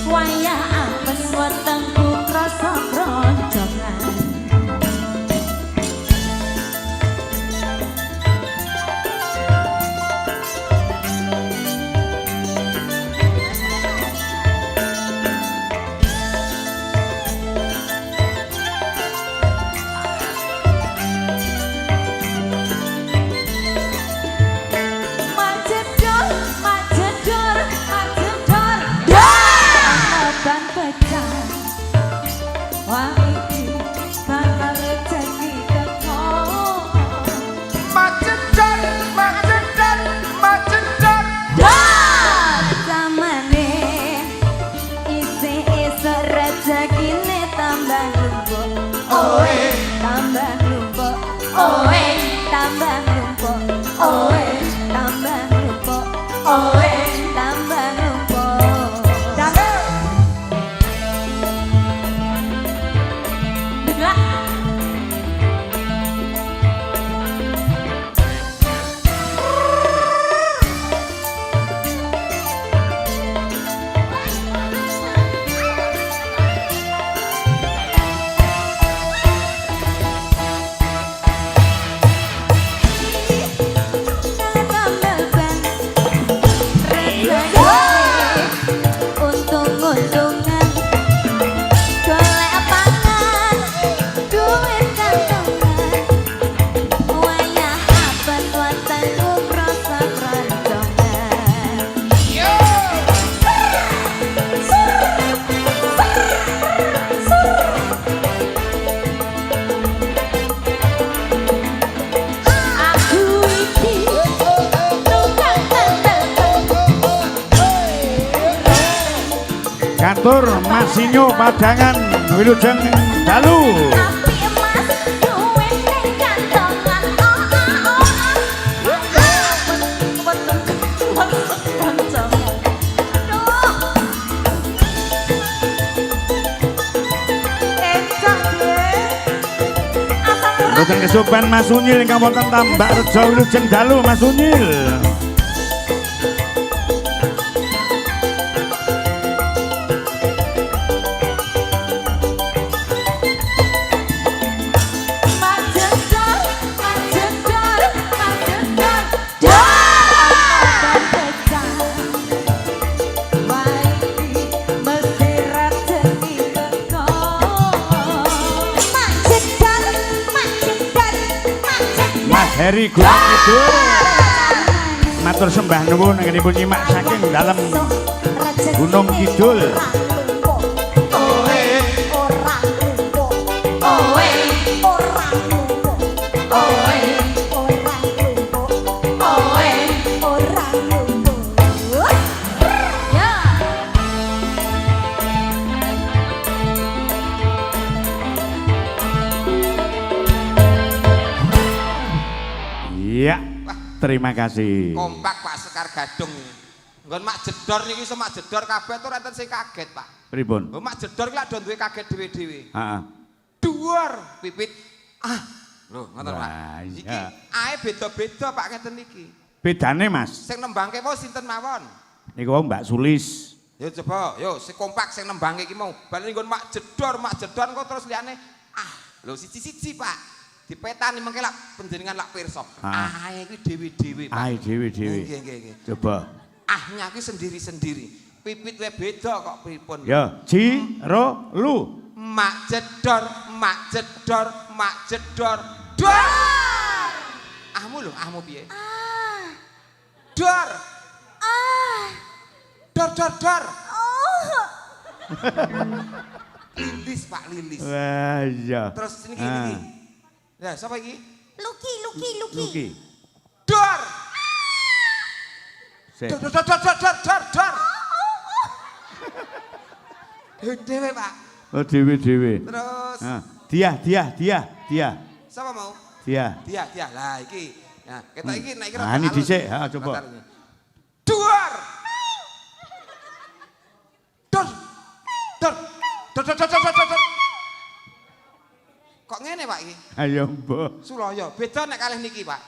wayah apes wetengku krasa kroncongan majedor ban pecah wah iki bakal rezeki teko
Macedon.
zamane isih-isih rezekine tambah lumpuk oe tambah lumpuk oe tambah lumpuk oe tambah lumpuk oe tambah lumpuk Delak tambal ban rezeki untung-untungan golek pangan duit kantongan wayah abad wetengku krasa kroncongan aku iki tukang tambal
Katur Masinyo Padangan Wilujeng Dalu.
api emas duit ning kantongan wetengku kroncongan
Mboten kesuban Mas Unyil ingkang wonten Tambak Rejo Wilujeng Dalu Mas Unyil. Heri Gunung Kidul. Matur sembah nuwun ngenipun nyimak saking dalem Gunung Kidul. Iya, terima kasih.
Kompak Pak Sekar Gadung. Nggon mak jedor niki iso mak jedor kabeh tuh enten sing kaget, Pak.
Pripun?
Lho mak jedor ki lak do duwe kaget dhewe-dhewe.
Heeh.
Duar pipit. Ah, lho ngoten Pak.
Wah, iya.
Iki ae beda-beda Pak ngeten niki.
Bedane, Mas.
Sing nembangke mau sinten mawon?
Niku wau Mbak Sulis.
Yo coba, yo si kompak sing nembangke iki mau. Balen nggon mak jedor kok terus liyane lho siji-siji Pak. Dipetani mengke lak panjenengan lak pirsa. Ae iki dhewe-dhewe Pak.
Ae dhewe-dhewe.
Nggih.
Coba.
Ahnya ki sendiri-sendiri. Pipit we beda kok pripun.
Ya, ji, ro, lu.
Mak jedor, dor. Ahmu lho, ahmu piye? Dor. Dor. Lilis Pak, lilis.
Wah, iya.
Terus ini gini. Ya, siapa iki?
Luki.
Dor.
Sik.
Dor. Dewe Pak.
Oh, dhewe-dhewe.
Terus
Dia.
siapa mau?
Dia.
Dia. Lah iki. Nah, kita iki nek kira.
Nah, ini dhisik, ha coba.
Dor. Kok ngene Pak iki?
Ayo, Mbok.
Sulaya. Beda nek kalih niki, Pak.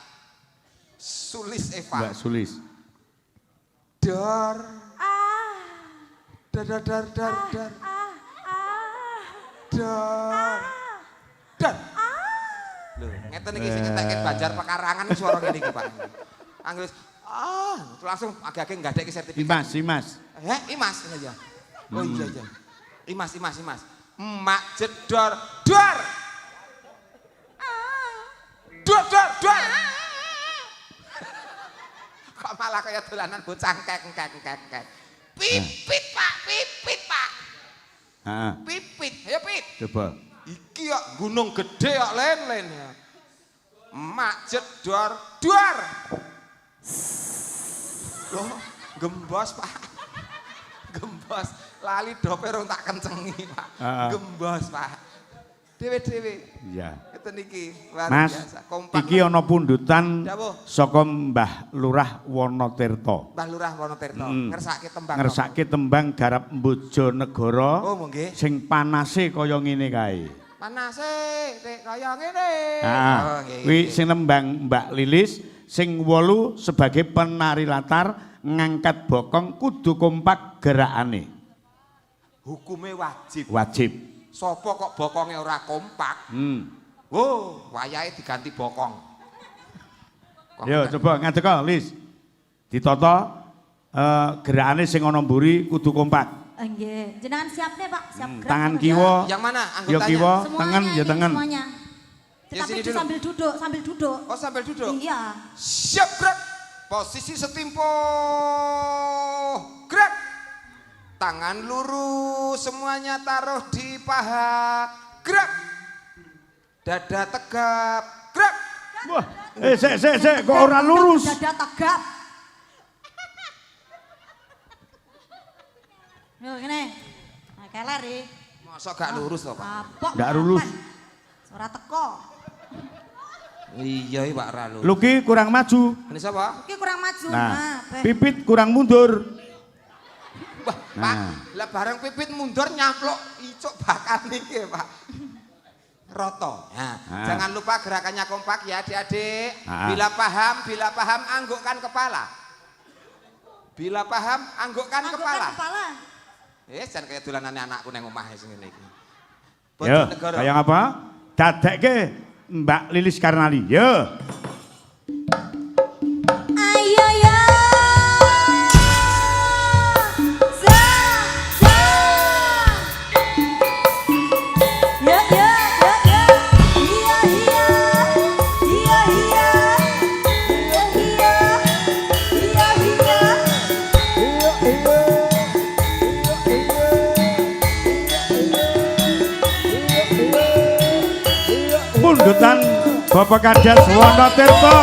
Sulis Eva.
Mbak Sulis.
Dor. Dar. Dor. Lho, ngeten iki sing ngetekke Banjar Pekarangan swara ngene iki, Pak. Anggris langsung agak-agak nggak ada sertifikat.
Imas.
Imas ini aja. Oh iya. Imas. Emak jedor, dor. Dor. Kok malah kayak dolanan bocah kek. Pipit, Pak.
Heeh.
Pipit, ayo Pit.
Coba.
Iki kok gunung gede kok len-len ya. Emak jedor, dor. Loh, gembos Pak. Gembos. Lali dope rong tak kencengi Pak. Gembos Pak. Dewe-dewe.
Iya.
Ngeten iki luar
Mas,
biasa. Kompak.
iki ana pundutan
Dawuh.
saka Mbah Lurah Wonotirta.
Mbah Lurah Wonotirta ngersake tembang.
Ngersake tembang garap Bojonegoro.
Oh, nggih.
Sing panase kaya ngene kae.
Panase nek kaya ngene.
Nah, kuwi sing nembang Mbak Lilis sing 8 sebagai penari latar ngangkat bokong kudu kompak gerakane.
Hukume wajib.
Wajib.
Sopo kok bokonge ora kompak? Wayahe diganti bokong.
Yo coba ngadeka Lis. Ditata gerakane sing ana mburi kudu kompak.
Nggih, jenengan siap nih Pak, siap gerak.
Tangan
Pak,
kiwa.
Yang mana
Ya
anggotanya?
kiwa,
Semuanya
tangan ya
ini,
tangan.
Semuanya.
Ya,
Tetapi
sini dulu.
sambil duduk.
Oh sambil duduk?
Iya.
Siap gerak. Posisi setimpo. Gerak. Tangan lurus semuanya taruh di paha. Gerak. Dada tegap. Gerak.
Wah, sik kok ora lurus.
Dada tegap. Yo ngene. Nah, keler iki.
Masa gak lurus loh Pak?
Apok.
Nggak lurus.
Ora teko.
Iya Pak Ralu.
Luki kurang maju.
Ini siapa?
Iki kurang maju.
Nah,
Beh.
Pipit kurang mundur.
Wah, Pak, lah barang Pipit mundur nyamplok icuk bakal niki Pak. Roto. Nah, jangan lupa gerakannya kompak ya adik-adik. Bila paham anggukkan kepala. Bila paham anggukkan kepala. Jangan kayak dolanane anakku nang omah sing ngene iki.
Ya, kayak apa? Dadekke Mbak Lilis Karnali. Yo.
Ayo ya. Iya.
dangdutan Bapak Kadas Wonotirto.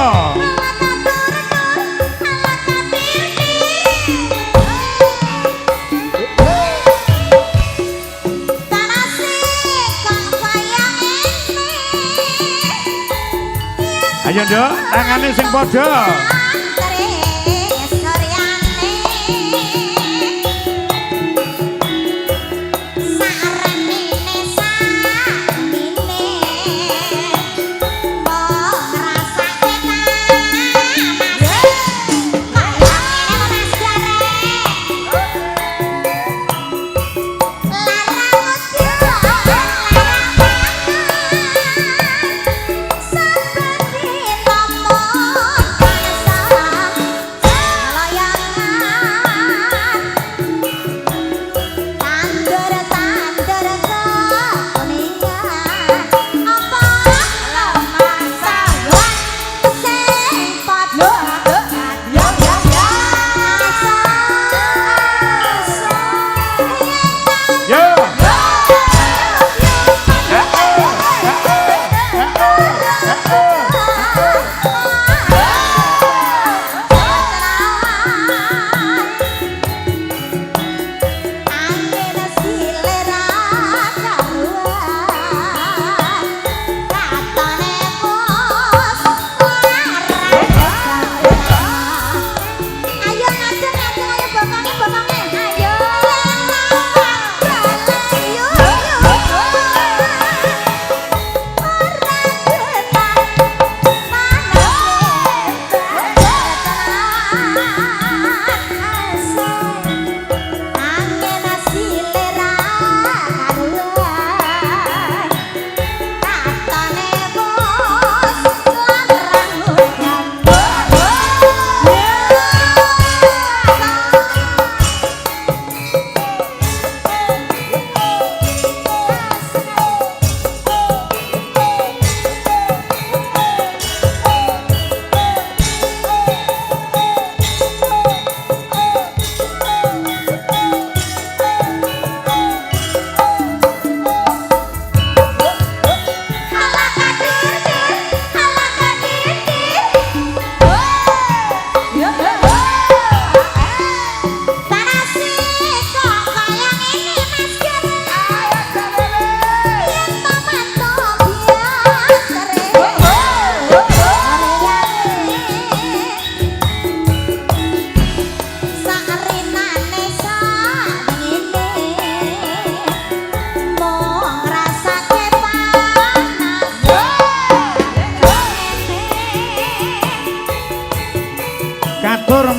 Ayo Nduk, tangane sing padha.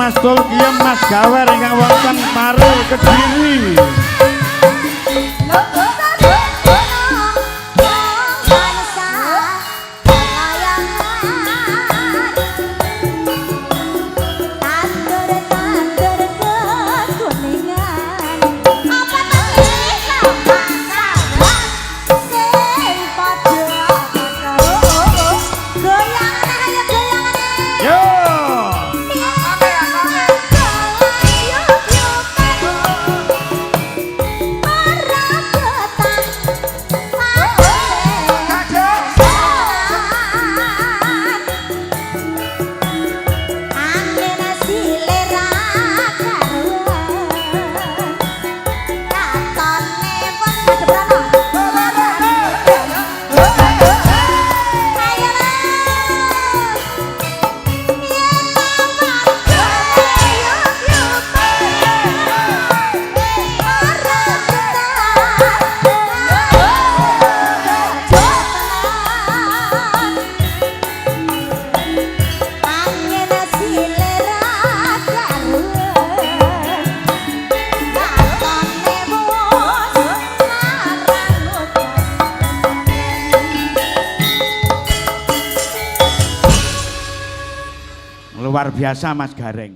Mas Tulkiem Mas Gawer ingkang wonten Paril Kediri. Luar biasa Mas Gareng.